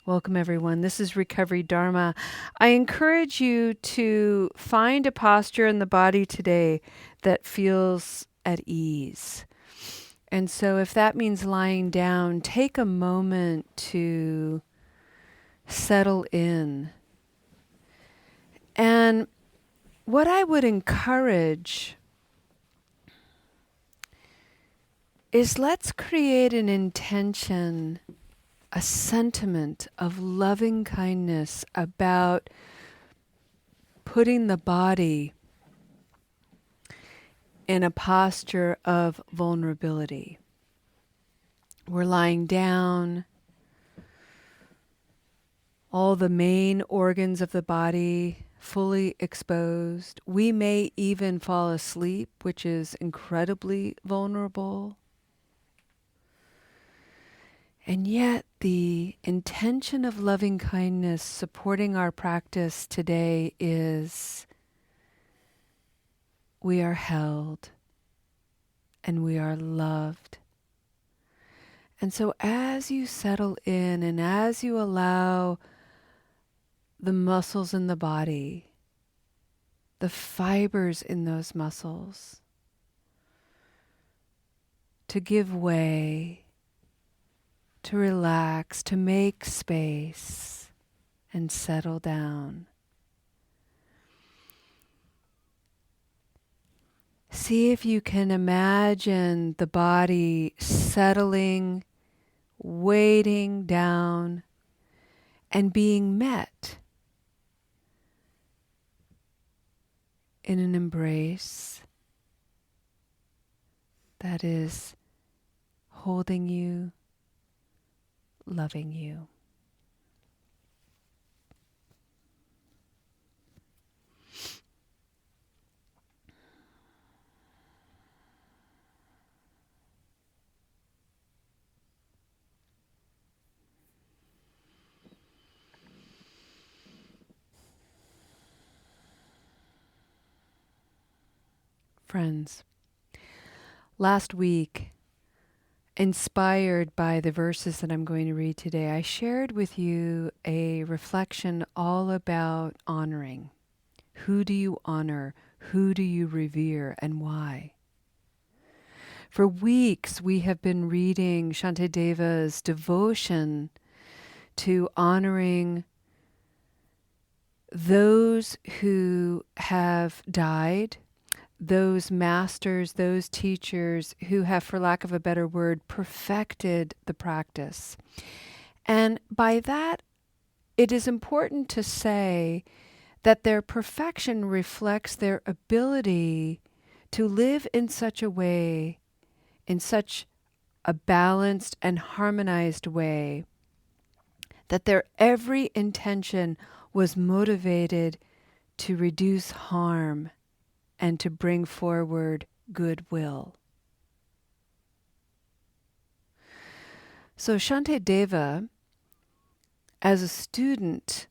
Welcome, everyone. This is Recovery Dharma. I encourage you to find a posture in the body today that feels at ease. And so, if that means lying down, take a moment to settle in. And what I would encourage is let's create an intention, a sentiment of loving kindness about putting the body in a posture of vulnerability. We're lying down, all the main organs of the body fully exposed. We may even fall asleep, which is incredibly vulnerable. And yet, the intention of loving kindness supporting our practice today is we are held and we are loved. And so, as you settle in and as you allow the muscles in the body, the fibers in those muscles to give way, to relax, to make space and settle down. See if you can imagine the body settling, weighting down, and being met in an embrace that is holding you, loving you. Friends, last week, inspired by the verses that I'm going to read today, I shared with you a reflection all about honoring. Who do you honor? Who do you revere, and why? For weeks, we have been reading Shantideva's devotion to honoring those who have died, those masters, those teachers who have, for lack of a better word, perfected the practice. And by that, it is important to say that their perfection reflects their ability to live in such a way, in such a balanced and harmonized way, that their every intention was motivated to reduce harm and to bring forward goodwill. So Shantideva, as a student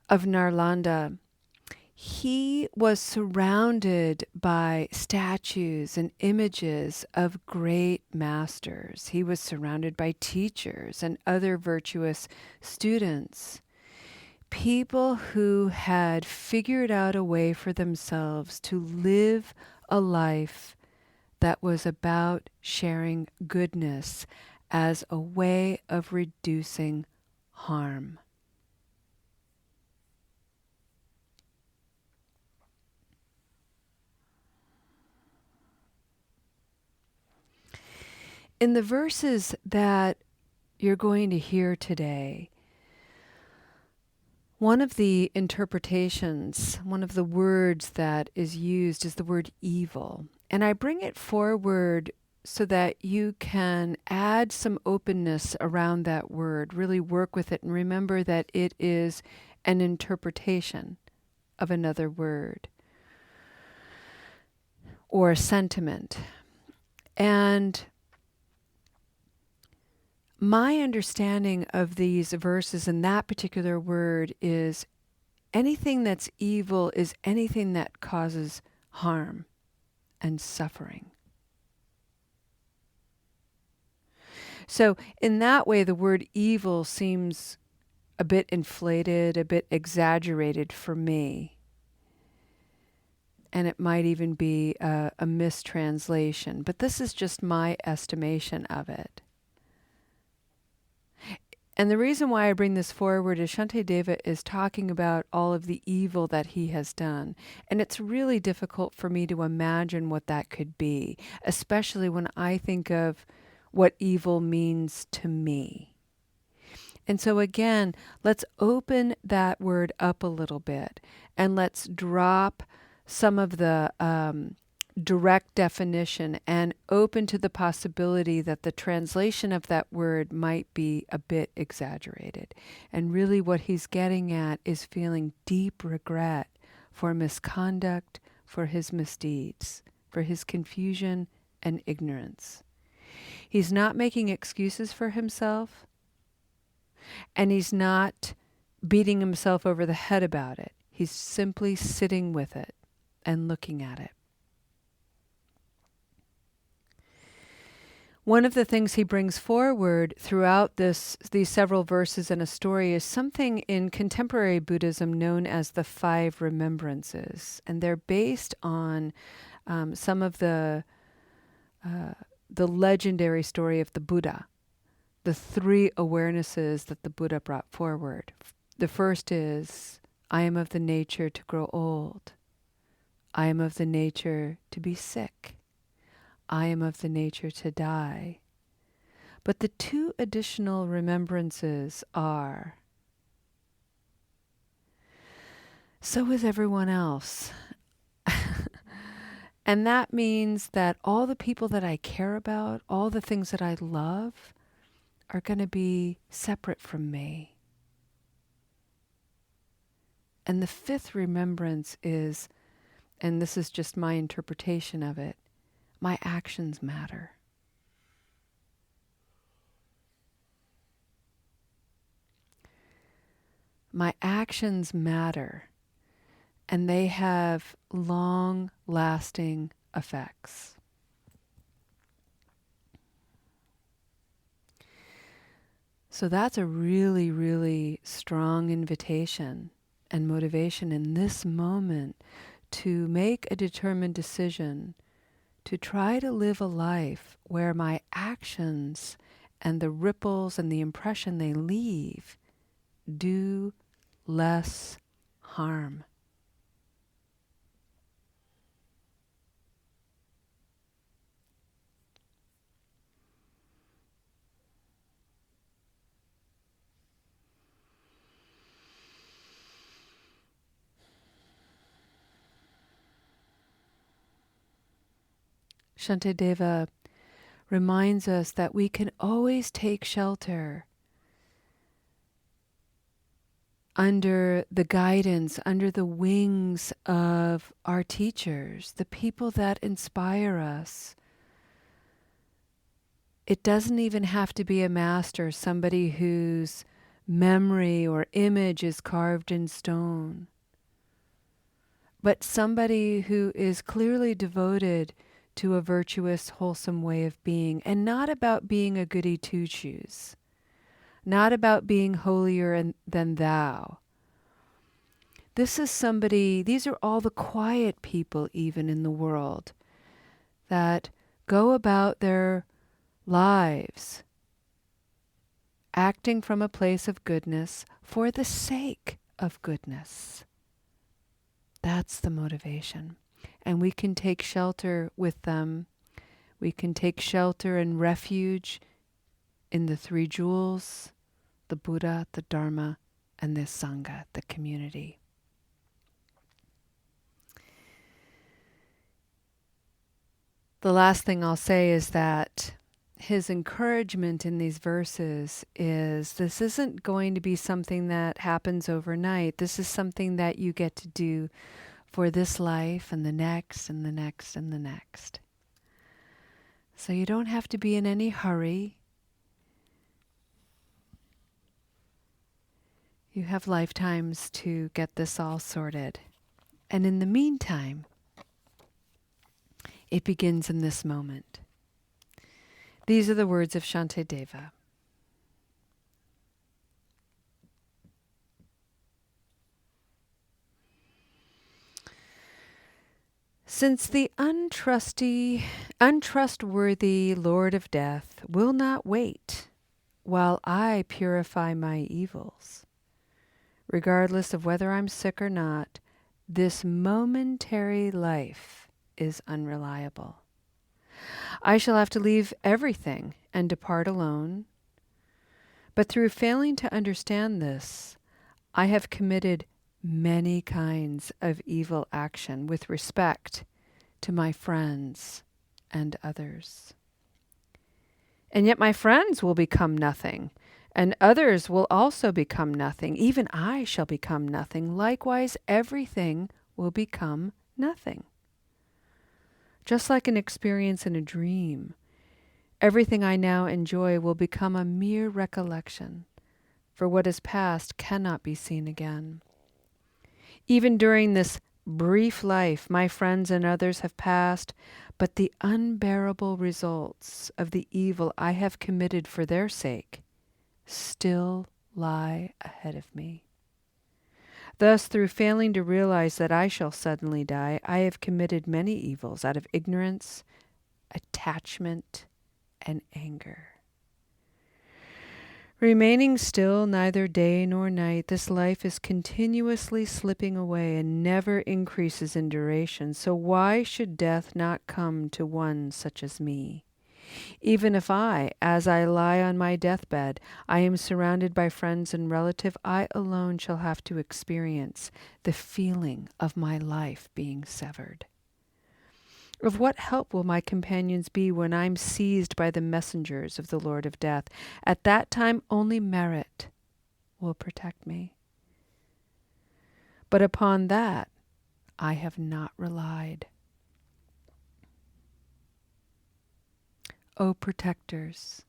of Narlanda, he was surrounded by statues and images of great masters. He was surrounded by teachers and other virtuous students. People who had figured out a way for themselves to live a life that was about sharing goodness as a way of reducing harm. In the verses that you're going to hear today, one of the interpretations, one of the words that is used is the word evil. And I bring it forward so that you can add some openness around that word, really work with it, and remember that it is an interpretation of another word or a sentiment. And my understanding of these verses and that particular word is anything that's evil is anything that causes harm and suffering. So in that way, the word evil seems a bit inflated, a bit exaggerated for me. And it might even be a mistranslation. But this is just my estimation of it. And the reason why I bring this forward is Shantideva is talking about all of the evil that he has done. And it's really difficult for me to imagine what that could be, especially when I think of what evil means to me. And so again, let's open that word up a little bit and let's drop some of the direct definition and open to the possibility that the translation of that word might be a bit exaggerated. And really what he's getting at is feeling deep regret for misconduct, for his misdeeds, for his confusion and ignorance. He's not making excuses for himself, and he's not beating himself over the head about it. He's simply sitting with it and looking at it. One of the things he brings forward throughout these several verses in a story is something in contemporary Buddhism known as the 5 remembrances. And they're based on some of the legendary story of the Buddha, the 3 awarenesses that the Buddha brought forward. The first is, I am of the nature to grow old. I am of the nature to be sick. I am of the nature to die. But the 2 additional remembrances are, so is everyone else. And that means that all the people that I care about, all the things that I love, are going to be separate from me. And the 5th remembrance is, and this is just my interpretation of it, my actions matter. My actions matter, and they have long-lasting effects. So that's a really, really strong invitation and motivation in this moment to make a determined decision to try to live a life where my actions and the ripples and the impression they leave do less harm. Shantideva reminds us that we can always take shelter under the guidance, under the wings of our teachers, the people that inspire us. It doesn't even have to be a master, somebody whose memory or image is carved in stone, but somebody who is clearly devoted to a virtuous, wholesome way of being, and not about being a goody two-shoes, not about being holier than thou. This is somebody, these are all the quiet people even in the world that go about their lives acting from a place of goodness for the sake of goodness. That's the motivation. And we can take shelter with them. We can take shelter and refuge in the 3 jewels, the Buddha, the Dharma, and the Sangha, the community. The last thing I'll say is that his encouragement in these verses is this isn't going to be something that happens overnight. This is something that you get to do for this life and the next and the next and the next. So you don't have to be in any hurry. You have lifetimes to get this all sorted. And in the meantime, it begins in this moment. These are the words of Shantideva. Since the untrustworthy Lord of Death will not wait while I purify my evils, regardless of whether I'm sick or not, this momentary life is unreliable. I shall have to leave everything and depart alone. But through failing to understand this, I have committed many kinds of evil action with respect to my friends and others. And yet my friends will become nothing, and others will also become nothing. Even I shall become nothing. Likewise, everything will become nothing. Just like an experience in a dream, everything I now enjoy will become a mere recollection, for what is past cannot be seen again. Even during this brief life, my friends and others have passed, but the unbearable results of the evil I have committed for their sake still lie ahead of me. Thus, through failing to realize that I shall suddenly die, I have committed many evils out of ignorance, attachment, and anger. Remaining still neither day nor night, this life is continuously slipping away and never increases in duration. So why should death not come to one such as me? Even if I, as I lie on my deathbed, I am surrounded by friends and relatives, I alone shall have to experience the feeling of my life being severed. Of what help will my companions be when I'm seized by the messengers of the Lord of Death? At that time only merit will protect me. But upon that I have not relied. O protectors,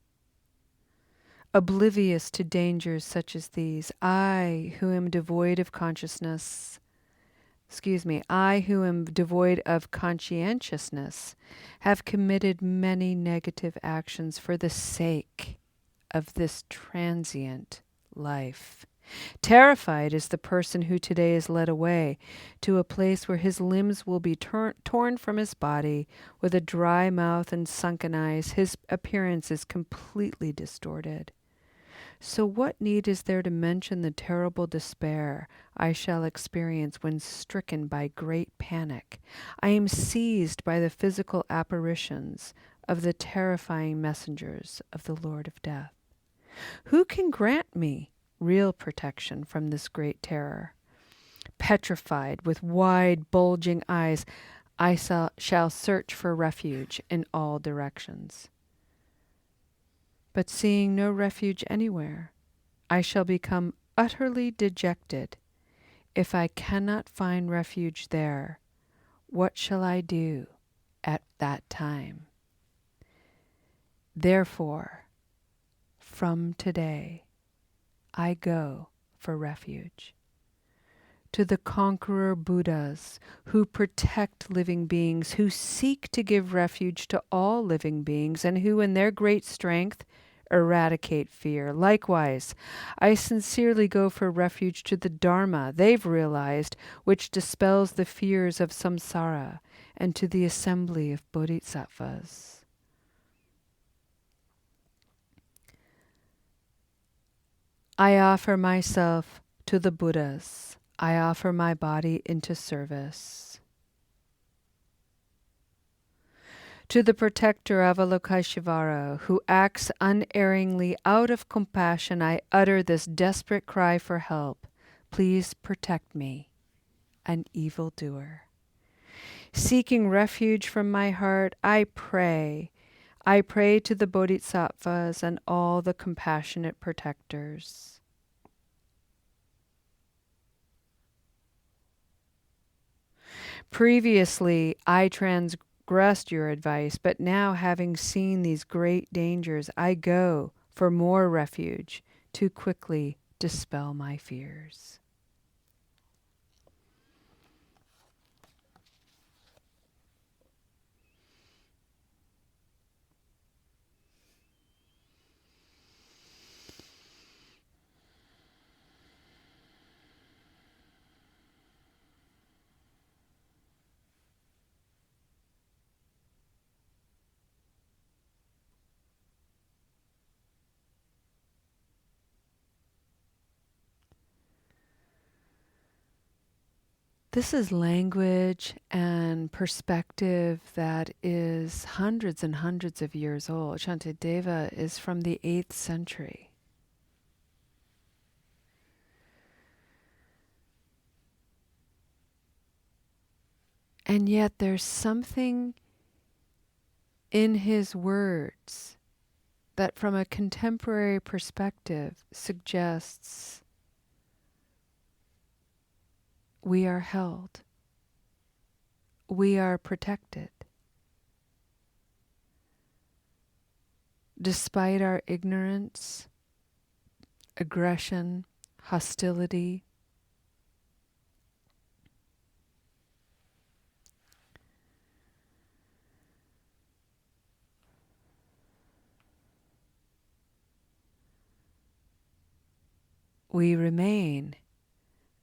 oblivious to dangers such as these, I who am devoid of conscientiousness, have committed many negative actions for the sake of this transient life. Terrified is the person who today is led away to a place where his limbs will be torn from his body. With a dry mouth and sunken eyes, his appearance is completely distorted. So what need is there to mention the terrible despair I shall experience when stricken by great panic? I am seized by the physical apparitions of the terrifying messengers of the Lord of Death. Who can grant me real protection from this great terror? Petrified, with wide, bulging eyes, I shall search for refuge in all directions. But seeing no refuge anywhere, I shall become utterly dejected. If I cannot find refuge there, what shall I do at that time? Therefore, from today, I go for refuge. To the conqueror Buddhas who protect living beings, who seek to give refuge to all living beings, and who in their great strength eradicate fear. Likewise, I sincerely go for refuge to the Dharma they've realized, which dispels the fears of samsara, and to the assembly of bodhisattvas. I offer myself to the Buddhas. I offer my body into service. To the protector Avalokiteshvara, who acts unerringly out of compassion, I utter this desperate cry for help. Please protect me, an evildoer. Seeking refuge from my heart, I pray. I pray to the bodhisattvas and all the compassionate protectors. Previously, I transgressed your advice, but now, having seen these great dangers, I go for more refuge to quickly dispel my fears. This is language and perspective that is hundreds and hundreds of years old. Shantideva is from the 8th century. And yet there's something in his words that from a contemporary perspective suggests we are held, we are protected. Despite our ignorance, aggression, hostility, we remain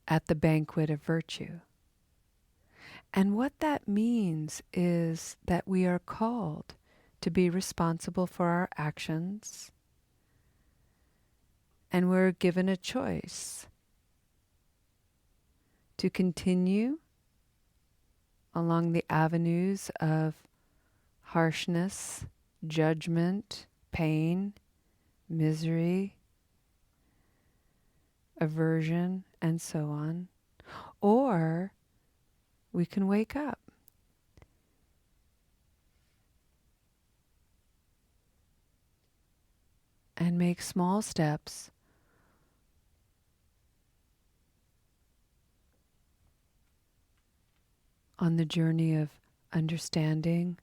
at the banquet of virtue. And what that means is that we are called to be responsible for our actions, and we're given a choice to continue along the avenues of harshness, judgment, pain, misery, aversion, and so on. Or we can wake up and make small steps on the journey of understanding,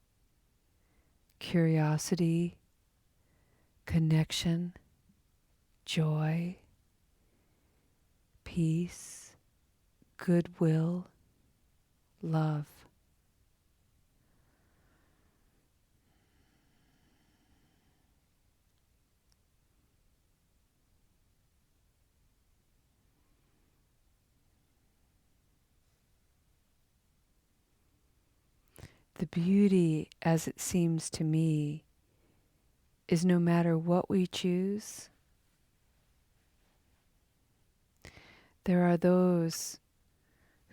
curiosity, connection, joy, peace, goodwill, love. The beauty, as it seems to me, is no matter what we choose, there are those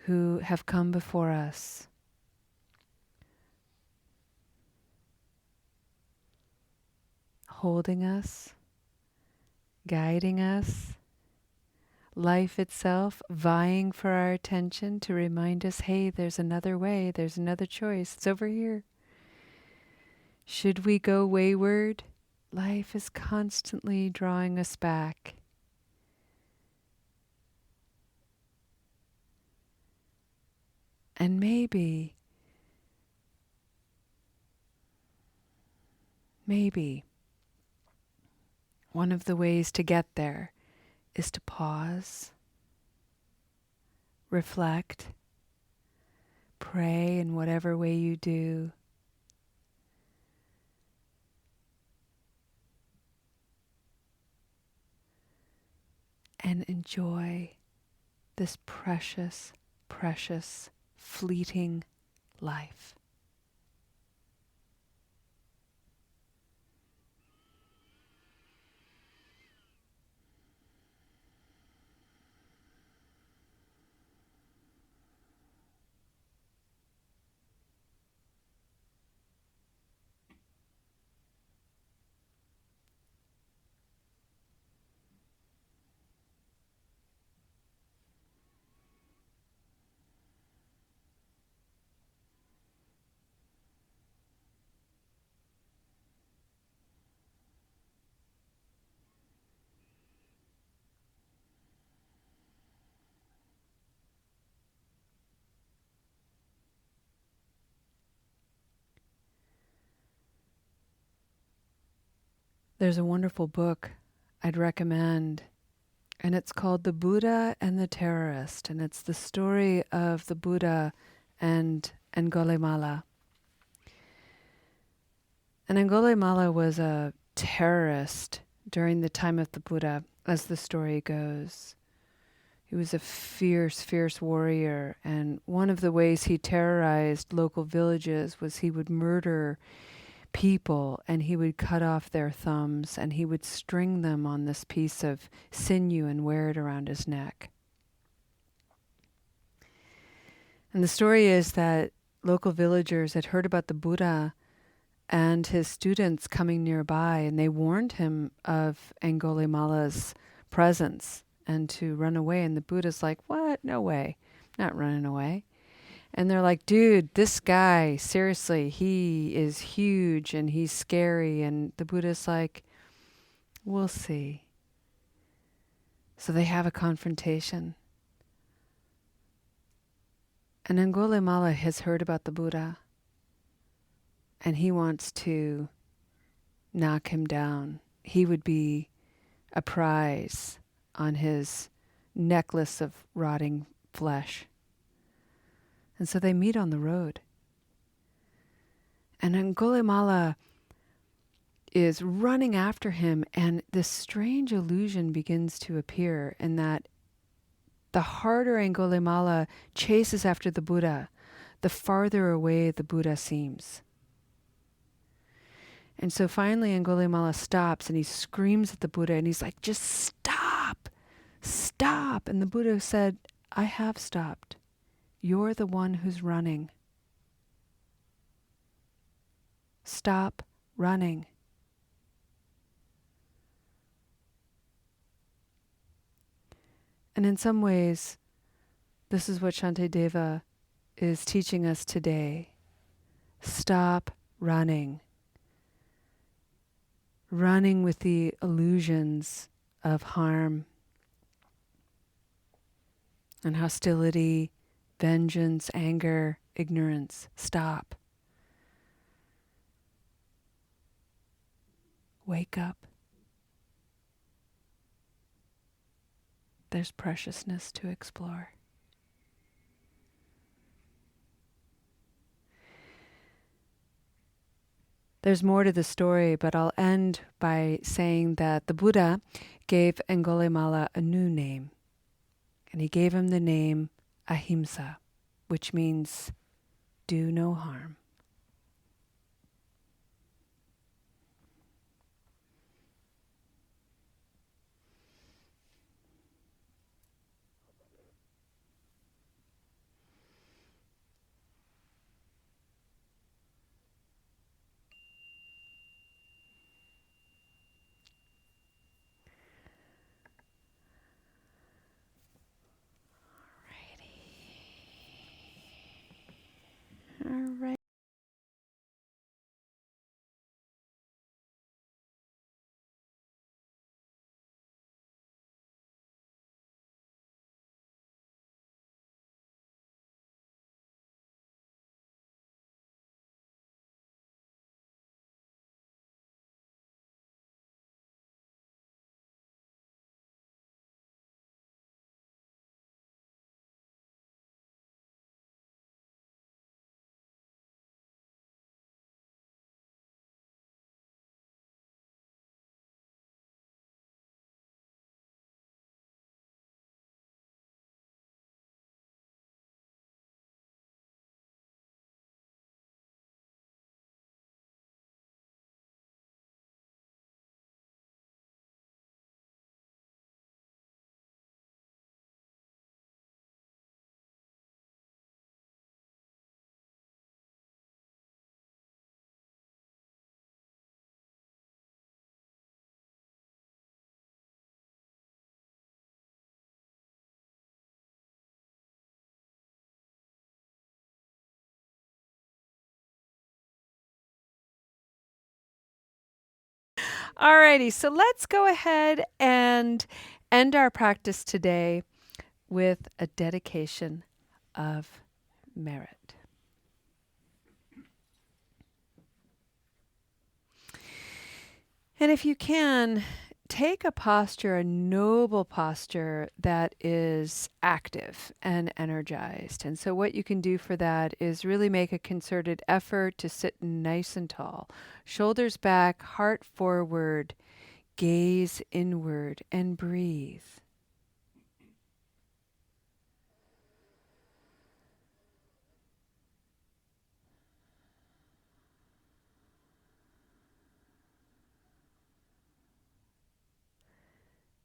who have come before us, holding us, guiding us, life itself vying for our attention to remind us, hey, there's another way, there's another choice, it's over here. Should we go wayward, life is constantly drawing us back. And maybe one of the ways to get there is to pause, reflect, pray in whatever way you do, and enjoy this precious, precious, fleeting life. There's a wonderful book I'd recommend, and it's called The Buddha and the Terrorist, and it's the story of the Buddha and Angulimala. And Angulimala was a terrorist during the time of the Buddha, as the story goes. He was a fierce, fierce warrior, and one of the ways he terrorized local villages was he would murder people, and he would cut off their thumbs, and he would string them on this piece of sinew and wear it around his neck. And the story is that local villagers had heard about the Buddha and his students coming nearby, and they warned him of Angulimala's presence and to run away. And the Buddha's like, "What? No way. Not running away." And they're like, "Dude, this guy, seriously, he is huge and he's scary." And the Buddha's like, "We'll see." So they have a confrontation. And Angulimala has heard about the Buddha, and he wants to knock him down. He would be a prize on his necklace of rotting flesh. And so they meet on the road. And Angulimala is running after him, and this strange illusion begins to appear in that the harder Angulimala chases after the Buddha, the farther away the Buddha seems. And so finally Angulimala stops and he screams at the Buddha and he's like, "Just stop, stop." And the Buddha said, "I have stopped. You're the one who's running. Stop running." And in some ways, this is what Shantideva is teaching us today. Stop running. Running with the illusions of harm and hostility, vengeance, anger, ignorance. Stop. Wake up. There's preciousness to explore. There's more to the story, but I'll end by saying that the Buddha gave Angulimala a new name, and he gave him the name Ahimsa, which means do no harm. All right. Alrighty, so let's go ahead and end our practice today with a dedication of merit. And if you can, take a posture, a noble posture that is active and energized. And so what you can do for that is really make a concerted effort to sit nice and tall. Shoulders back, heart forward, gaze inward, and breathe.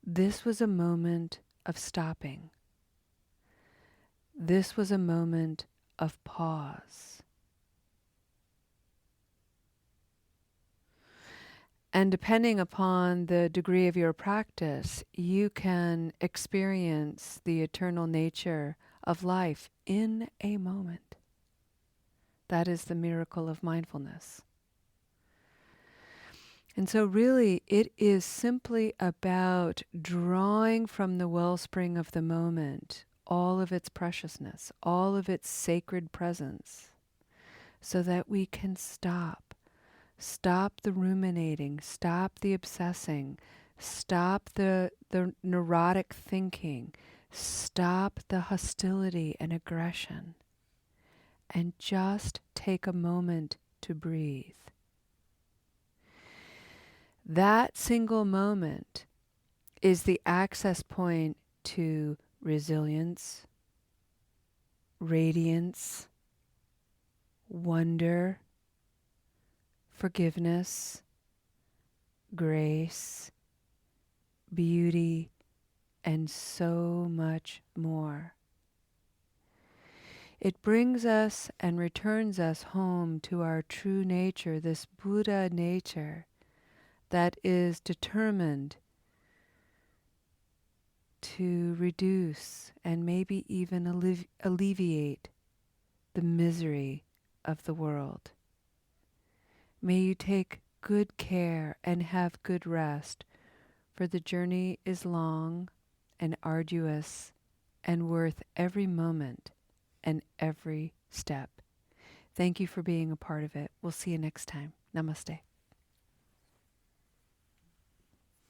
This was a moment of stopping. This was a moment of pause. And depending upon the degree of your practice, you can experience the eternal nature of life in a moment. That is the miracle of mindfulness. And so really, it is simply about drawing from the wellspring of the moment all of its preciousness, all of its sacred presence, so that we can stop the ruminating, stop the obsessing, stop the neurotic thinking, stop the hostility and aggression, and just take a moment to breathe. That single moment is the access point to resilience, radiance, wonder, forgiveness, grace, beauty, and so much more. It brings us and returns us home to our true nature, this Buddha nature that is determined to reduce and maybe even alleviate the misery of the world. May you take good care and have good rest, for the journey is long and arduous and worth every moment and every step. Thank you for being a part of it. We'll see you next time. Namaste.